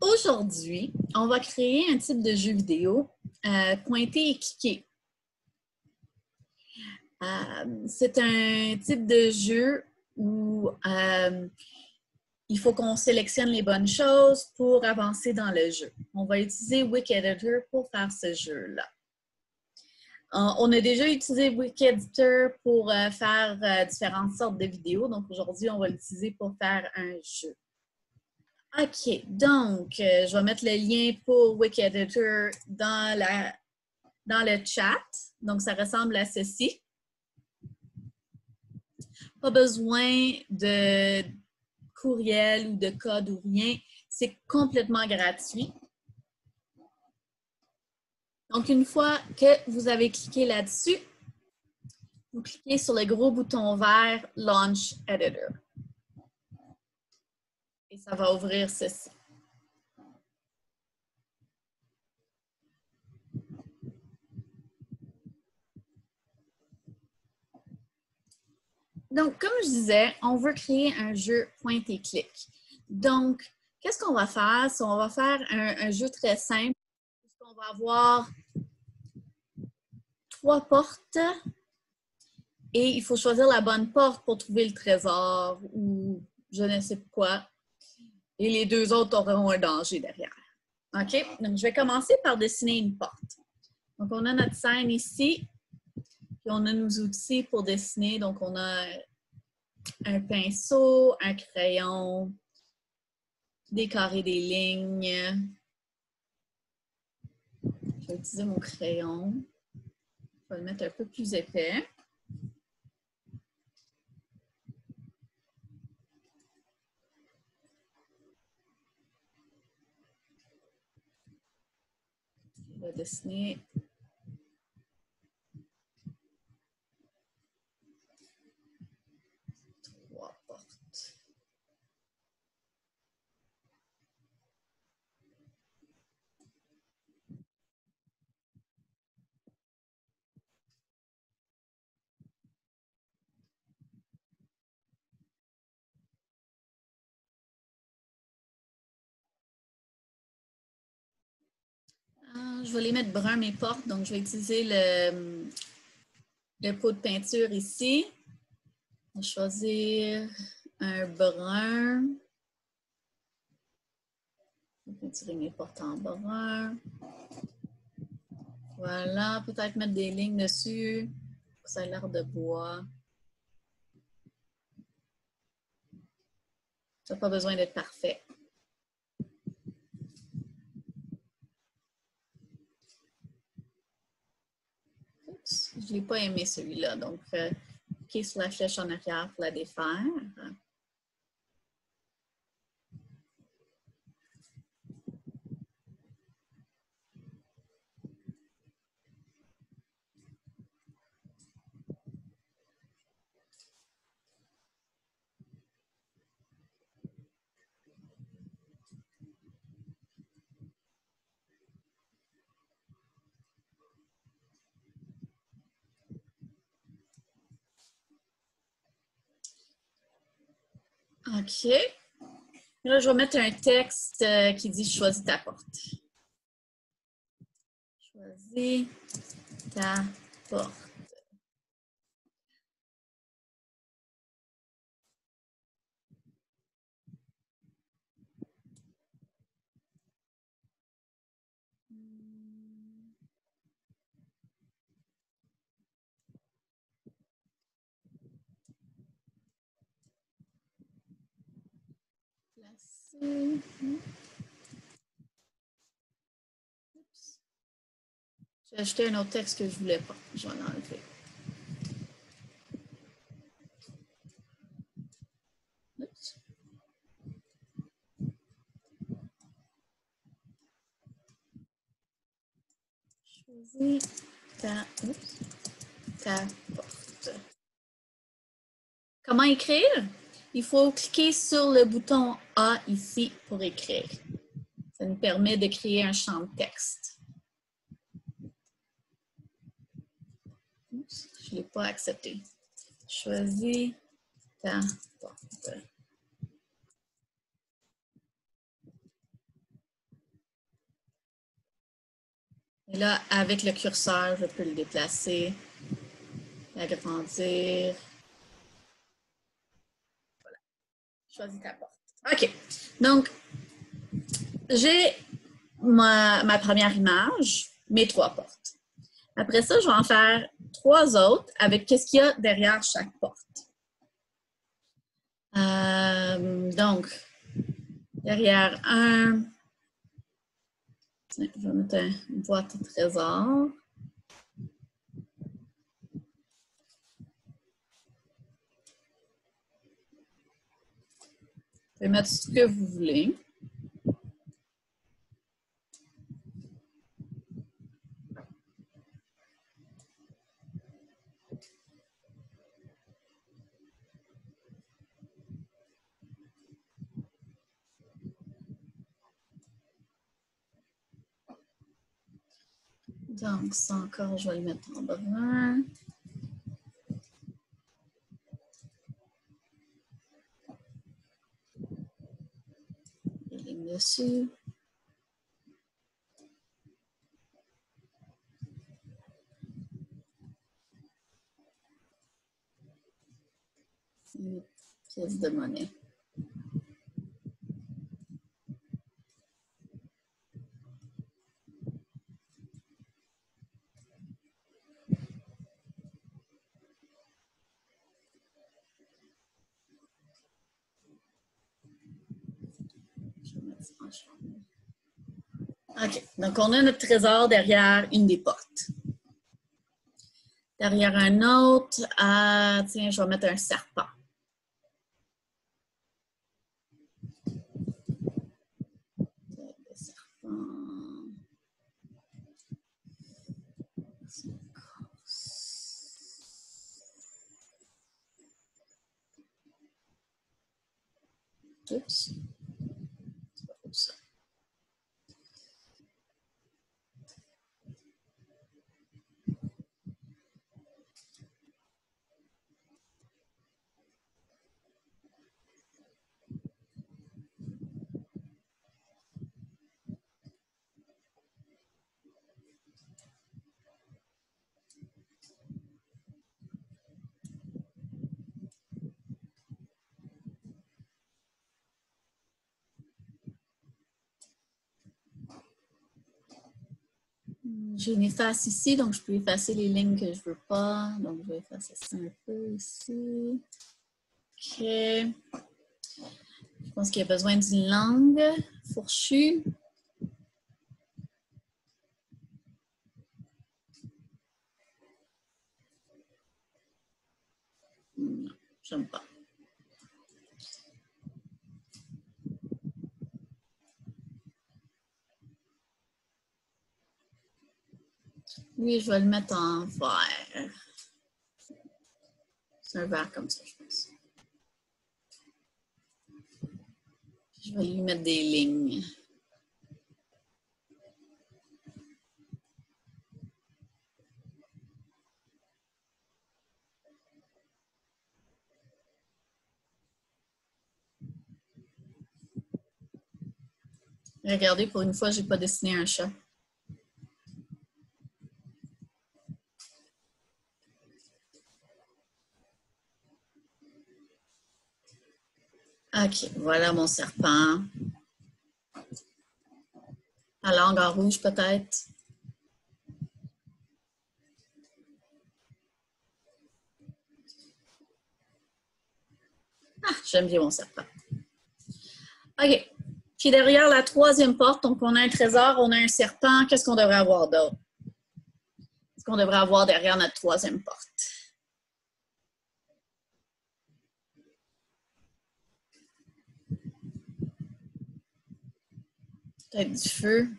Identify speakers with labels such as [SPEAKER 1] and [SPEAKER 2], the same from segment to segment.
[SPEAKER 1] Aujourd'hui, on va créer un type de jeu vidéo pointé et cliqué. C'est un type de jeu où il faut qu'on sélectionne les bonnes choses pour avancer dans le jeu. On va utiliser Wikeditor pour faire ce jeu-là. On a déjà utilisé Wikeditor pour faire différentes sortes de vidéos. Donc aujourd'hui, on va l'utiliser pour faire un jeu. OK, donc je vais mettre le lien pour Wikeditor dans le chat. Donc, ça ressemble à ceci. Pas besoin de courriel ou de code ou rien. C'est complètement gratuit. Donc, une fois que vous avez cliqué là-dessus, vous cliquez sur le gros bouton vert « Launch Editor ». Et ça va ouvrir ceci. Donc, comme je disais, on veut créer un jeu point et clic. Donc, qu'est-ce qu'on va faire? On va faire un jeu très simple. On va avoir 3 portes et il faut choisir la bonne porte pour trouver le trésor ou je ne sais quoi. Et les 2 autres auront un danger derrière. OK? Donc, je vais commencer par dessiner une porte. Donc, on a notre scène ici. Puis, on a nos outils pour dessiner. Donc, on a un pinceau, un crayon, des carrés, des lignes. Je vais utiliser mon crayon. Je vais le mettre un peu plus épais. Je vais dessiner 3 portes. Je vais les mettre brun mes portes, donc je vais utiliser le pot de peinture ici. Je vais choisir un brun. Je vais peinturer mes portes en brun. Voilà, peut-être mettre des lignes dessus pour que ça ait l'air de bois. Ça n'a pas besoin d'être parfait. Oups, je ne l'ai pas aimé celui-là, donc cliquez sur la flèche en arrière pour la défaire. OK. Là, je vais mettre un texte qui dit « Choisis ta porte ». Choisis ta porte. J'ai ajouté un autre texte que je ne voulais pas. Je vais l'enlever. Oups. Choisis ta porte. Comment écrire? Il faut cliquer sur le bouton A ici pour écrire. Ça nous permet de créer un champ de texte. Oups, je ne l'ai pas accepté. Choisis ta porte. Et là, avec le curseur, je peux le déplacer, l'agrandir. Voilà. Choisis ta porte. OK. Donc, j'ai ma première image, mes 3 portes. Après ça, je vais en faire 3 autres avec qu'est-ce qu'il y a derrière chaque porte. Donc, derrière un, tiens, je vais mettre une boîte au trésor. Vous pouvez mettre ce que vous voulez. Donc, ça encore, je vais le mettre en brun. Les lignes dessus. Une pièce de monnaie. Je vais mettre ça en jaune. OK. Donc, on a notre trésor derrière une des portes. Derrière un autre, tiens, je vais mettre un serpent. Le serpent. Oups. C'est pas pour ça. J'ai une efface ici, donc je peux effacer les lignes que je ne veux pas. Donc, je vais effacer ça un peu ici. OK. Je pense qu'il y a besoin d'une langue fourchue. Non, j'aime pas. Lui, je vais le mettre en vert. C'est un vert comme ça, je pense. Je vais lui mettre des lignes. Regardez, pour une fois, je n'ai pas dessiné un chat. OK, voilà mon serpent. La langue en rouge, peut-être. Ah, j'aime bien mon serpent. OK. Puis derrière la 3e porte, donc on a un trésor, on a un serpent. Qu'est-ce qu'on devrait avoir d'autre? Qu'est-ce qu'on devrait avoir derrière notre 3e porte? Peut-être du feu.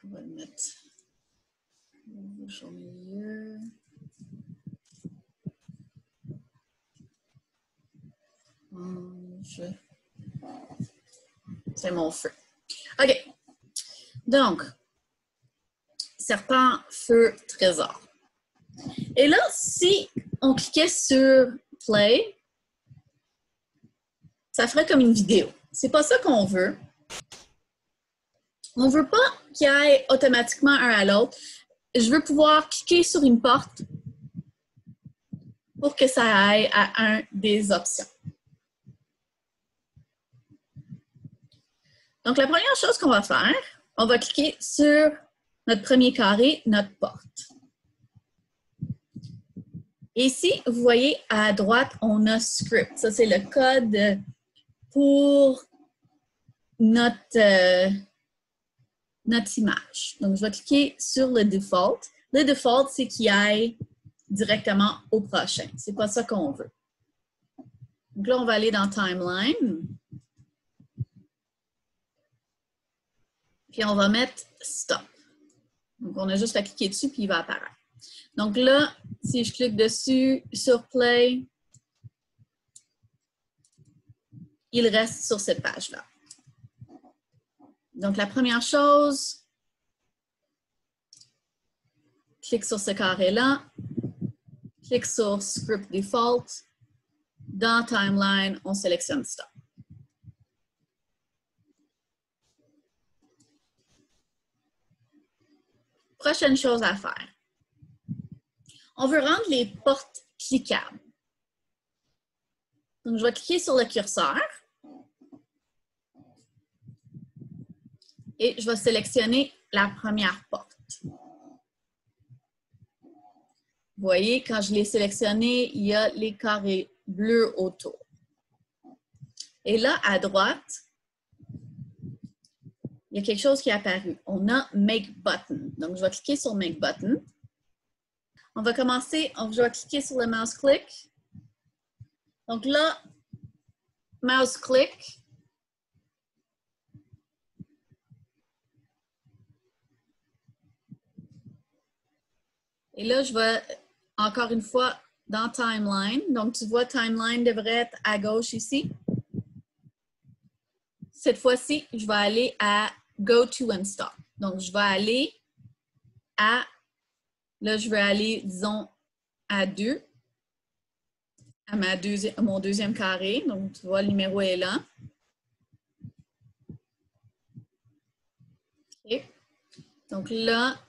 [SPEAKER 1] On va le mettre rouge au milieu. Orange. C'est mon feu. OK. Donc, serpent, feu, trésor. Et là, si on cliquait sur play, ça ferait comme une vidéo. C'est pas ça qu'on veut. On veut pas qu'il y ait automatiquement un à l'autre. Je veux pouvoir cliquer sur une porte pour que ça aille à un des options. Donc, la première chose qu'on va faire, on va cliquer sur notre premier carré, notre porte. Et ici, vous voyez, à droite, on a script. Ça, c'est le code pour notre image. Donc, je vais cliquer sur le default. Le default, c'est qu'il aille directement au prochain. C'est pas ça qu'on veut. Donc là, on va aller dans Timeline. Puis on va mettre Stop. Donc, on a juste à cliquer dessus, puis il va apparaître. Donc là, si je clique dessus, sur Play, il reste sur cette page-là. Donc, la première chose, clique sur ce carré-là, clique sur Script Default. Dans Timeline, on sélectionne Stop. Prochaine chose à faire. On veut rendre les portes cliquables. Donc, je vais cliquer sur le curseur et je vais sélectionner la première porte. Vous voyez, quand je l'ai sélectionné, il y a les carrés bleus autour. Et là, à droite, il y a quelque chose qui est apparu. On a Make Button. Donc, je vais cliquer sur Make Button. On va commencer, je vais cliquer sur le mouse click. Donc là, mouse click. Et là, je vais, encore une fois, dans Timeline. Donc, tu vois, Timeline devrait être à gauche ici. Cette fois-ci, je vais aller à Go to and Stop. Donc, je vais aller à, là, je vais aller, disons, à 2, à mon deuxième carré. Donc, tu vois, le numéro est là. Okay. Donc là,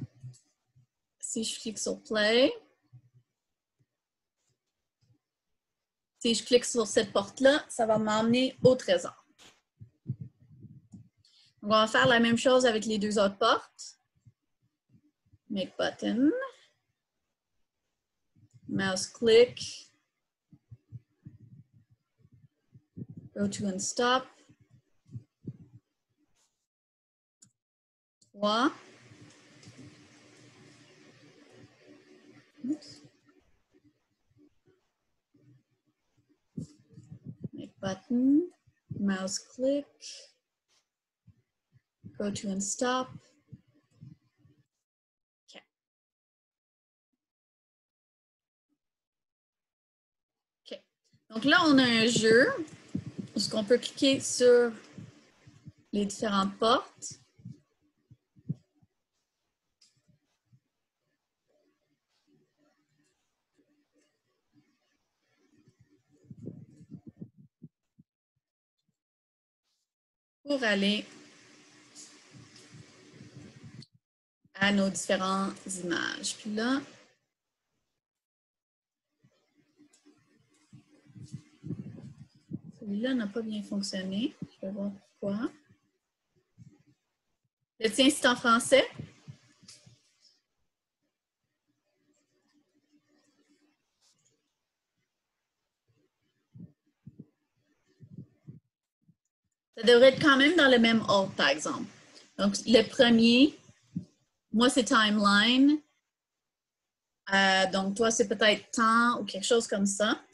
[SPEAKER 1] si je clique sur Play, si je clique sur cette porte-là, ça va m'emmener au trésor. On va faire la même chose avec les deux autres portes. Make Button. Mouse click. Go to and Stop. 3. Oops. Make Button. Mouse click. Go to and Stop. OK. OK. Donc là, on a un jeu où on peut cliquer sur les différentes portes. Pour aller à nos différentes images. Puis là, celui-là n'a pas bien fonctionné. Je vais voir pourquoi. Le tien, c'est en français? Ça devrait être quand même dans le même ordre, par exemple. Donc, le premier, moi, c'est Timeline. Donc, toi, c'est peut-être Temps ou quelque chose comme ça.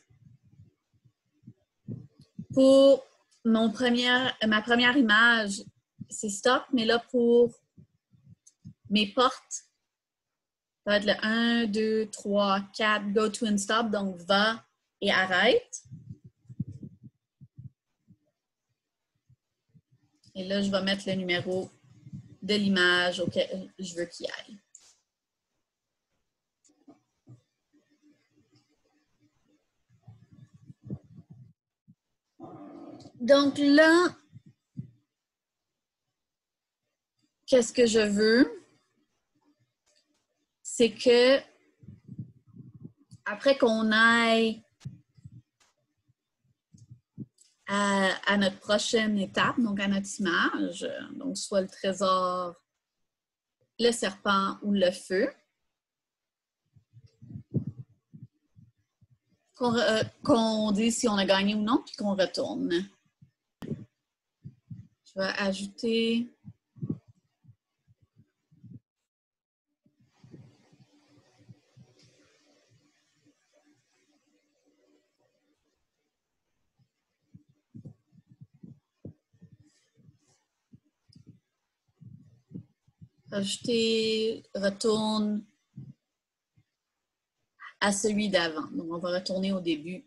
[SPEAKER 1] Pour ma première image, c'est Stop, mais là, pour mes portes, ça va être le 1, 2, 3, 4, Go to and Stop, donc va et arrête. Et là, je vais mettre le numéro de l'image auquel je veux qu'il aille. Donc là, qu'est-ce que je veux? C'est que après qu'on aille à notre prochaine étape, donc à notre image, donc soit le trésor, le serpent ou le feu, qu'on dise si on a gagné ou non, puis qu'on retourne. Je vais ajouter retourne à celui d'avant. Donc, on va retourner au début.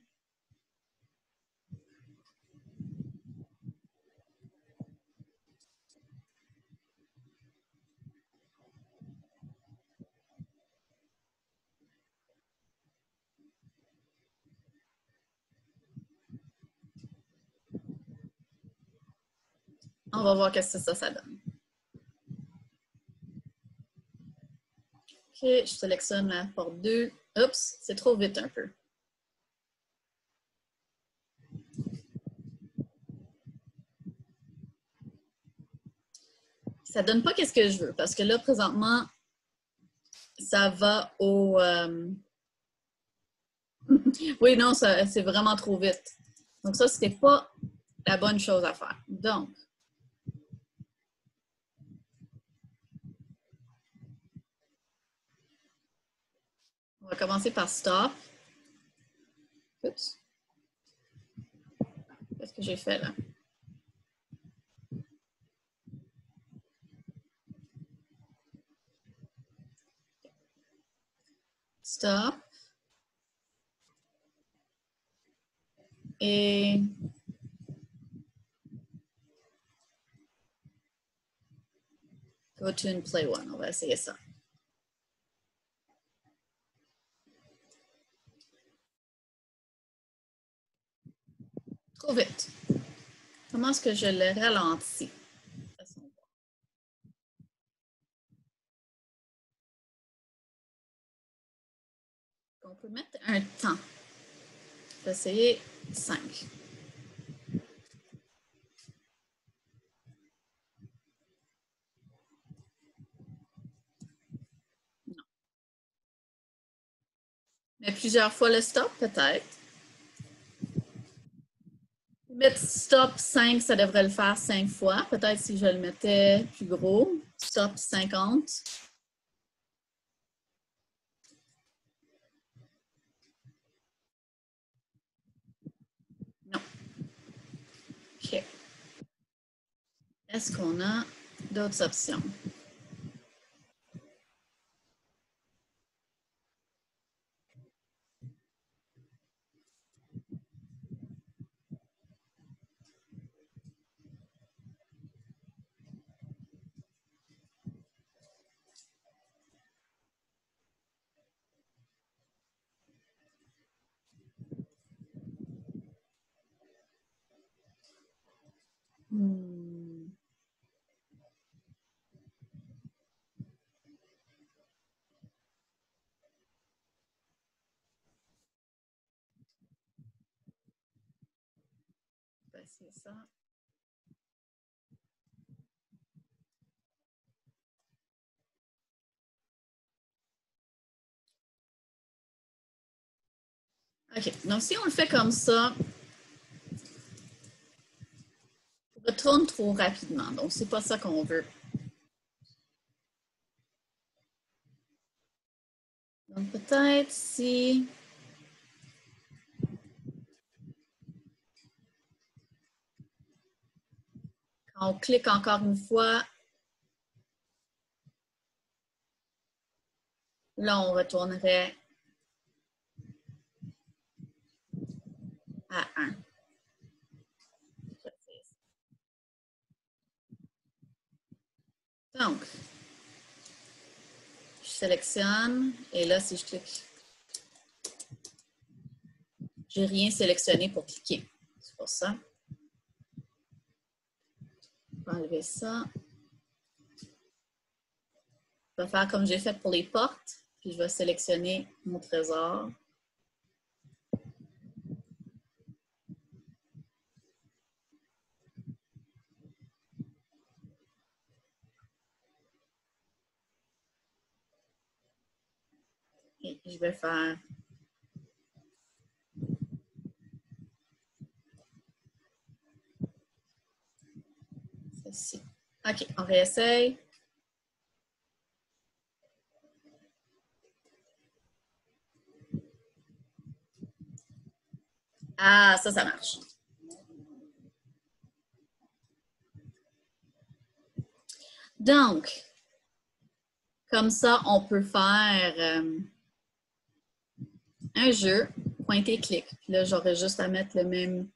[SPEAKER 1] On va voir qu'est-ce que ça donne. OK, je sélectionne la porte 2. Oups, c'est trop vite un peu. Ça donne pas qu'est-ce que je veux parce que là, présentement, ça va au... Oui, non, c'est vraiment trop vite. Donc ça, c'était pas la bonne chose à faire. Donc, on va commencer par stop. Oups. Qu'est-ce que j'ai fait là? Stop. Et go to and play one. On va essayer ça. Trop vite. Comment est-ce que je le ralentis? On peut mettre un temps. Je vais essayer 5. Non. Mais plusieurs fois le stop, peut-être. Mettre stop 5, ça devrait le faire 5 fois. Peut-être si je le mettais plus gros. Stop 50. Non. OK. Est-ce qu'on a d'autres options? Ben, c'est ça. OK. Donc, si on le fait comme ça, on retourne trop rapidement. Donc, c'est pas ça qu'on veut. Donc, peut-être si quand on clique encore une fois, là, on retournerait à 1. Donc, je sélectionne et là, si je clique, je n'ai rien sélectionné pour cliquer. C'est pour ça. Je vais enlever ça. Je vais faire comme j'ai fait pour les portes, puis je vais sélectionner mon trésor. Et je vais faire ceci. OK, on réessaye. Ah, ça marche. Donc, comme ça, on peut faire un jeu, pointer, clic. Puis là, j'aurais juste à mettre le même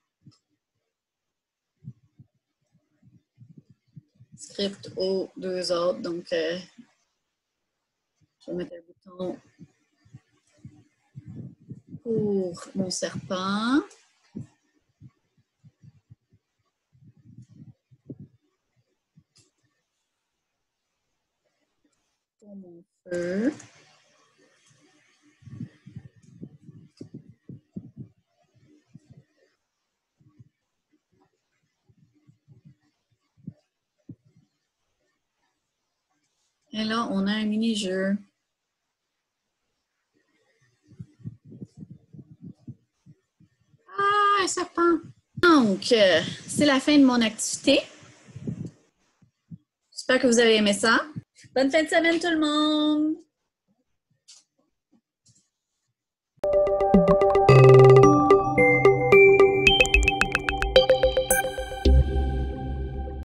[SPEAKER 1] script aux deux autres. Donc, je vais mettre un bouton pour mon serpent. Pour mon feu. Et là, on a un mini-jeu. Ah, un serpent! Donc, c'est la fin de mon activité. J'espère que vous avez aimé ça. Bonne fin de semaine tout le monde!